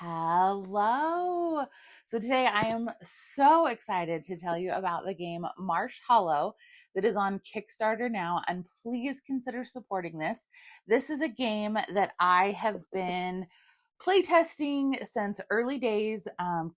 Hello. So today I am so excited to tell you about the game Marsh Hallow that is on Kickstarter now, and please consider supporting this. This is a game that I have been playtesting since early days.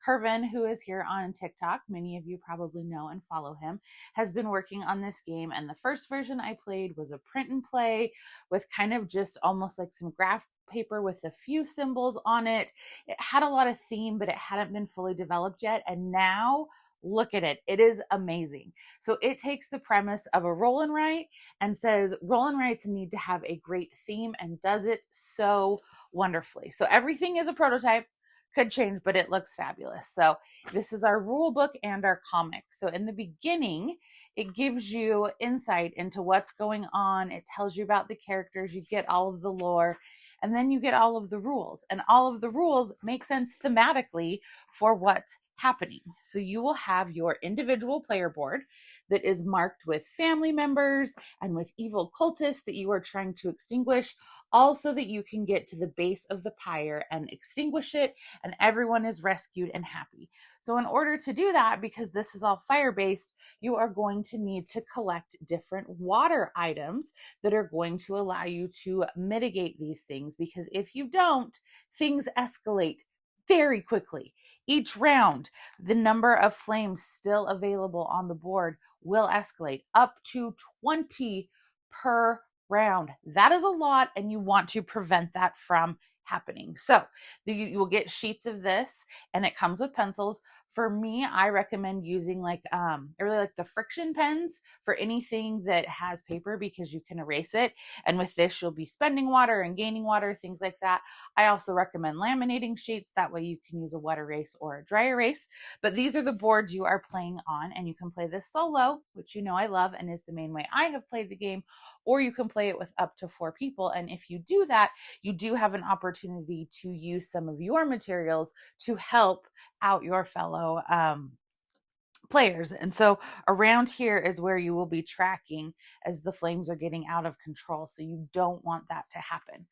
Kervin, who is here on TikTok, many of you probably know and follow him, has been working on this game. And the first version I played was a print and play with kind of just almost like some graph paper with a few symbols on it. It had a lot of theme, but it hadn't been fully developed yet. And now look at it. It is amazing. So it takes the premise of a roll and write and says roll and writes need to have a great theme, and does it so wonderfully. So everything is a prototype, could change, but it looks fabulous. So this is our rule book and our comic. So in the beginning, it gives you insight into what's going on. It tells you about the characters. You get all of the lore, and then you get all of the rules. And all of the rules make sense thematically for what's happening. So you will have your individual player board that is marked with family members and with evil cultists that you are trying to extinguish, also that you can get to the base of the pyre and extinguish it, and everyone is rescued and happy. So in order to do that, because this is all fire-based, you are going to need to collect different water items that are going to allow you to mitigate these things, because if you don't, things escalate very quickly. Each round, the number of flames still available on the board will escalate up to 20 per round. That is a lot, and you want to prevent that from happening. So you will get sheets of this, and it comes with pencils. For me, I recommend using I really like the friction pens for anything that has paper, because you can erase it. And with this, you'll be spending water and gaining water, things like that. I also recommend laminating sheets. That way you can use a wet erase or a dry erase. But these are the boards you are playing on, and you can play this solo, which you know I love and is the main way I have played the game, or you can play it with up to 4 people. And if you do that, you do have an opportunity to use some of your materials to help out your fellow players. And so around here is where you will be tracking as the flames are getting out of control. So you don't want that to happen.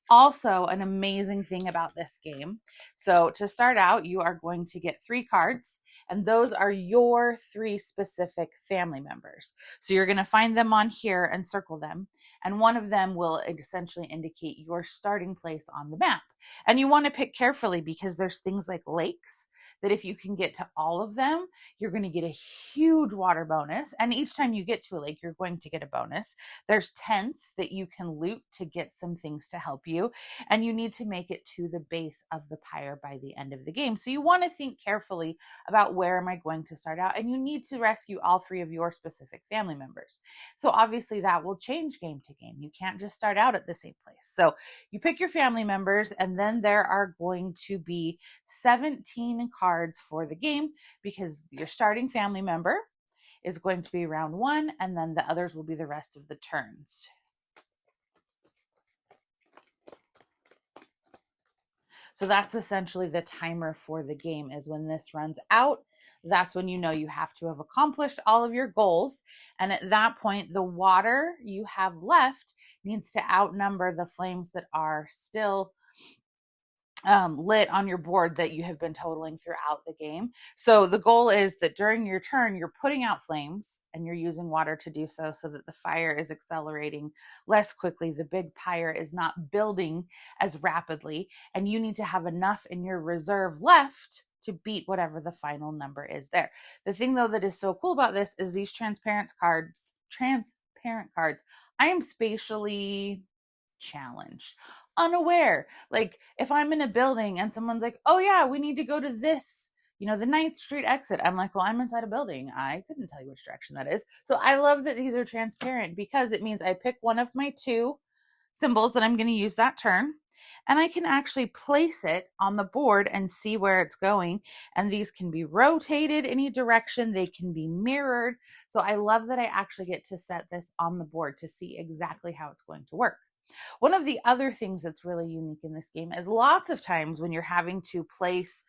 Also, an amazing thing about this game. So to start out, you are going to get 3 cards, and those are your 3 specific family members. So you're going to find them on here and circle them. And one of them will essentially indicate your starting place on the map. And you want to pick carefully, because there's things like lakes that if you can get to all of them, you're going to get a huge water bonus. And each time you get to a lake, you're going to get a bonus. There's tents that you can loot to get some things to help you. And you need to make it to the base of the pyre by the end of the game. So you want to think carefully about where am I going to start out? And you need to rescue all 3 of your specific family members. So obviously that will change game to game. You can't just start out at the same place. So you pick your family members, and then there are going to be 17 cards for the game, because your starting family member is going to be round 1, and then the others will be the rest of the turns. So that's essentially the timer for the game, is when this runs out, that's when you know you have to have accomplished all of your goals. And at that point, the water you have left needs to outnumber the flames that are still lit on your board that you have been totaling throughout the game. So the goal is that during your turn, you're putting out flames and you're using water to do so, so that the fire is accelerating less quickly. The big pyre is not building as rapidly, and you need to have enough in your reserve left to beat whatever the final number is there. The thing, though, that is so cool about this is these transparent cards. I am spatially challenged, unaware. Like if I'm in a building and someone's like, oh yeah, we need to go to this, the 9th Street exit, I'm like, well, I'm inside a building, I couldn't tell you which direction that is. So I love that these are transparent, because it means I pick one of my 2 symbols that I'm going to use that turn, and I can actually place it on the board and see where it's going. And these can be rotated any direction, they can be mirrored. So I love that I actually get to set this on the board to see exactly how it's going to work. One of the other things that's really unique in this game is lots of times when you're having to place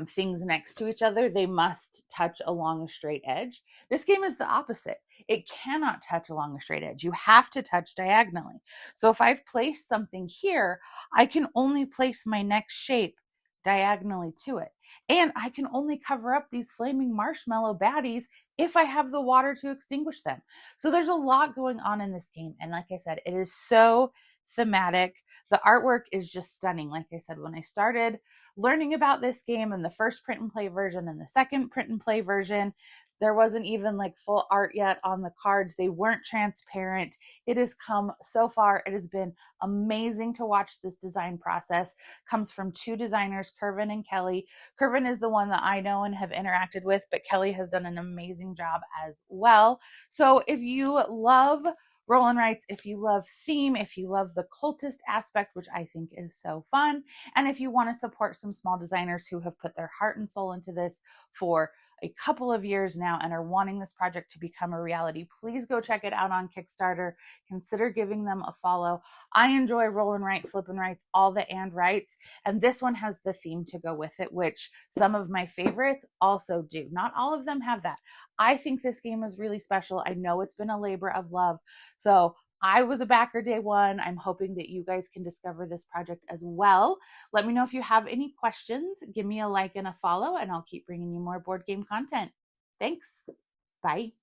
things next to each other, they must touch along a straight edge. This game is the opposite. It cannot touch along a straight edge. You have to touch diagonally. So if I've placed something here, I can only place my next shape diagonally to it. And I can only cover up these flaming marshmallow baddies if I have the water to extinguish them. So there's a lot going on in this game. And like I said, it is so thematic. The artwork is just stunning. Like I said, when I started learning about this game and the first print and play version and the second print and play version, there wasn't even like full art yet on the cards. They weren't transparent. It has come so far. It has been amazing to watch this design process. Comes from two designers, Kervin and Kelly. Kervin is the one that I know and have interacted with, but Kelly has done an amazing job as well. So if you love roll and writes, if you love theme, if you love the cultist aspect, which I think is so fun, and if you want to support some small designers who have put their heart and soul into this for a couple of years now and are wanting this project to become a reality, please go check it out on Kickstarter. Consider giving them a follow. I enjoy roll and write, flip and writes, all the and writes, and this one has the theme to go with it, which some of my favorites also do. Not all of them have that. I think this game is really special. I know it's been a labor of love. So I was a backer day one. I'm hoping that you guys can discover this project as well. Let me know if you have any questions. Give me a like and a follow, and I'll keep bringing you more board game content. Thanks. Bye.